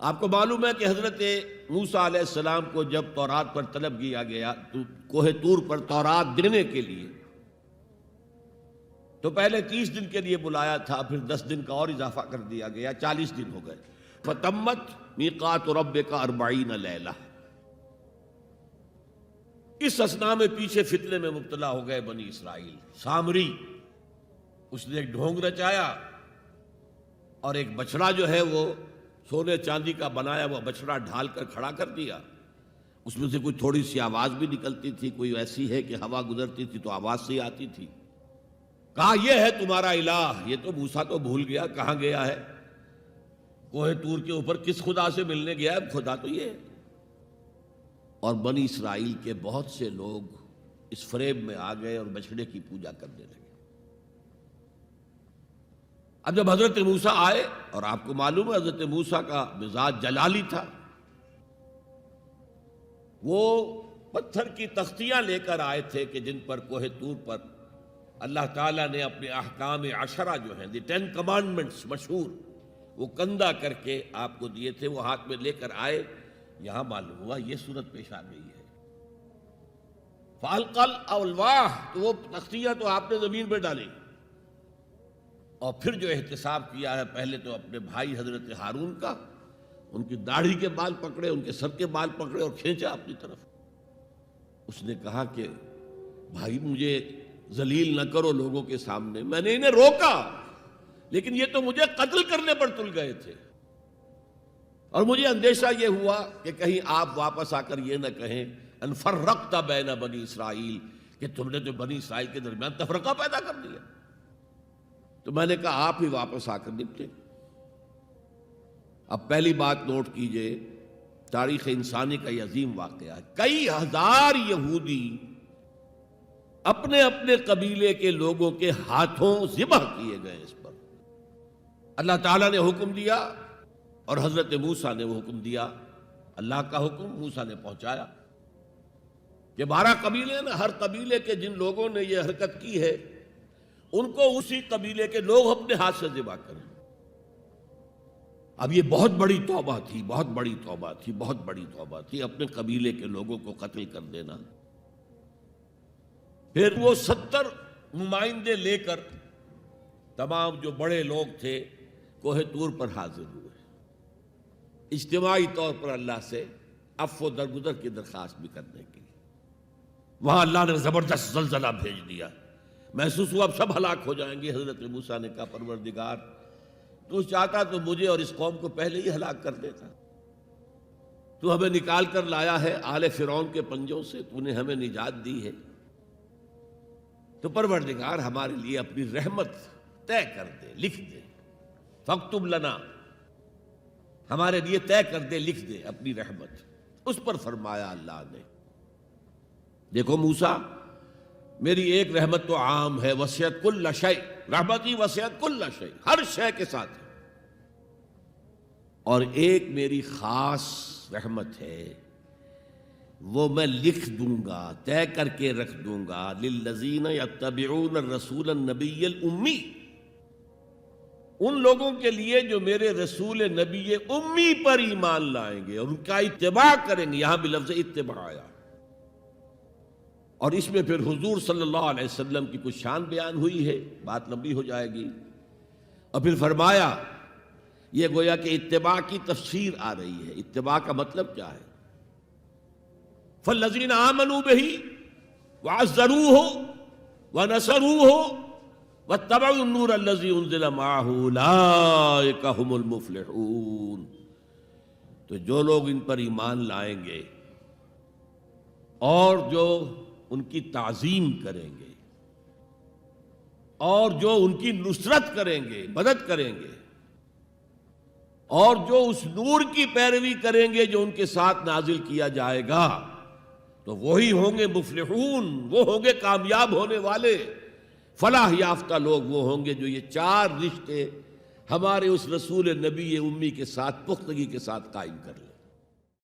آپ کو معلوم ہے کہ حضرت موسیٰ علیہ السلام کو جب تورات پر طلب کیا گیا تو کوہ طور پر تورات دینے کے لیے، تو پہلے 30 دن کے لیے بلایا تھا، پھر 10 دن کا اور اضافہ کر دیا گیا، 40 دن ہو گئے۔ فَتَمَّتْ مِیقَاتُ رَبِّکَ 40 لیلہ۔ اس اثنا میں پیچھے فتنے میں مبتلا ہو گئے بنی اسرائیل۔ سامری اس نے ایک ڈھونگ رچایا اور ایک بچڑا جو ہے وہ سونے چاندی کا بنایا ہوا بچڑا ڈھال کر کھڑا کر دیا۔ اس میں سے کوئی تھوڑی سی آواز بھی نکلتی تھی، کوئی ایسی ہے کہ ہوا گزرتی تھی تو آواز سے آتی تھی۔ کہا یہ ہے تمہارا الہ۔ یہ تو موسیٰ تو بھول گیا کہاں گیا ہے، کوہ طور کے اوپر کس خدا سے ملنے گیا ہے، خدا تو یہ ہے۔ اور بنی اسرائیل کے بہت سے لوگ اس فریب میں آ گئے اور بچڑے کی پوجا کرنے لگے۔ اب جب حضرت موسیٰ آئے، اور آپ کو معلوم ہے حضرت موسیٰ کا مزاج جلالی تھا، وہ پتھر کی تختیاں لے کر آئے تھے کہ جن پر کوہ طور پر اللہ تعالیٰ نے اپنے احکام 10 جو ہیں، 10 کمانڈمنٹس مشہور، وہ کندہ کر کے آپ کو دیے تھے، وہ ہاتھ میں لے کر آئے۔ یہاں معلوم ہوا یہ صورت پیش آ گئی ہے۔ فَأَلْقَى الْأَلْوَاحَ، تو وہ تختیاں تو آپ نے زمین پہ ڈالی، اور پھر جو احتساب کیا ہے، پہلے تو اپنے بھائی حضرت ہارون کا، ان کی داڑھی کے بال پکڑے، ان کے سر کے بال پکڑے اور کھینچا اپنی طرف۔ اس نے کہا کہ بھائی مجھے ذلیل نہ کرو لوگوں کے سامنے، میں نے انہیں روکا لیکن یہ تو مجھے قتل کرنے پر تل گئے تھے، اور مجھے اندیشہ یہ ہوا کہ کہیں آپ واپس آ کر یہ نہ کہیں ان فرقت بین بنی اسرائیل، کہ تم نے تو بنی اسرائیل کے درمیان تفرقہ پیدا کر دیا۔ تو میں نے کہا آپ ہی واپس آ کر نپٹے۔ اب پہلی بات نوٹ کیجئے، تاریخ انسانی کا یہ عظیم واقعہ ہے، کئی ہزار یہودی اپنے اپنے قبیلے کے لوگوں کے ہاتھوں ذبح کیے گئے اس پر۔ اللہ تعالیٰ نے حکم دیا اور حضرت موسیٰ نے وہ حکم دیا، اللہ کا حکم موسیٰ نے پہنچایا کہ 12 قبیلے ہیں نا، ہر قبیلے کے جن لوگوں نے یہ حرکت کی ہے ان کو اسی قبیلے کے لوگ اپنے ہاتھ سے ذبح کریں۔ اب یہ بہت بڑی توبہ تھی، بہت بڑی توبہ تھی، بہت بڑی توبہ تھی، اپنے قبیلے کے لوگوں کو قتل کر دینا۔ پھر وہ 70 نمائندے لے کر تمام جو بڑے لوگ تھے کوہ طور پر حاضر ہوئے، اجتماعی طور پر اللہ سے عفو و درگزر کی درخواست بھی کرنے کے لیے۔ وہاں اللہ نے زبردست زلزلہ بھیج دیا، محسوس ہوا اب سب ہلاک ہو جائیں گے۔ حضرت موسیٰ نے کہا پروردگار تو چاہتا تو مجھے اور اس قوم کو پہلے ہی ہلاک کر دیتا، تو ہمیں نکال کر لایا ہے آل فرعون کے پنجوں سے، تو نے ہمیں نجات دی ہے، تو پروردگار ہمارے لیے اپنی رحمت طے کر دے، لکھ دے، فاکتب لنا، ہمارے لیے طے کر دے، لکھ دے اپنی رحمت۔ اس پر فرمایا اللہ نے دیکھو موسیٰ، میری ایک رحمت تو عام ہے، وسعت کل شیء، رحمتی وسعت کل شیء، ہر شے کے ساتھ ہے، اور ایک میری خاص رحمت ہے، وہ میں لکھ دوں گا، طے کر کے رکھ دوں گا، للذین یتبعون الرسول النبی الامی، ان لوگوں کے لیے جو میرے رسول نبی امی پر ایمان لائیں گے اور ان کا اتباع کریں گے۔ یہاں بھی لفظ اتباع آیا، اور اس میں پھر حضور صلی اللہ علیہ وسلم کی کچھ شان بیان ہوئی ہے، بات لمبی ہو جائے گی، اور پھر فرمایا یہ گویا کہ اتباع کی تفسیر آ رہی ہے۔ اتباع کا مطلب کیا ہے؟ فالذین آمنوا بہ وعزروہ ونصروہ واتبعوا النور الذی انزل معہ اولئک ھم المفلحون، تو جو لوگ ان پر ایمان لائیں گے اور جو ان کی تعظیم کریں گے اور جو ان کی نصرت کریں گے، مدد کریں گے، اور جو اس نور کی پیروی کریں گے جو ان کے ساتھ نازل کیا جائے گا، تو وہی ہوں گے مفلحون، وہ ہوں گے کامیاب ہونے والے، فلاح یافتہ لوگ وہ ہوں گے جو یہ 4 رشتے ہمارے اس رسول نبی امی کے ساتھ پختگی کے ساتھ قائم کر لیں۔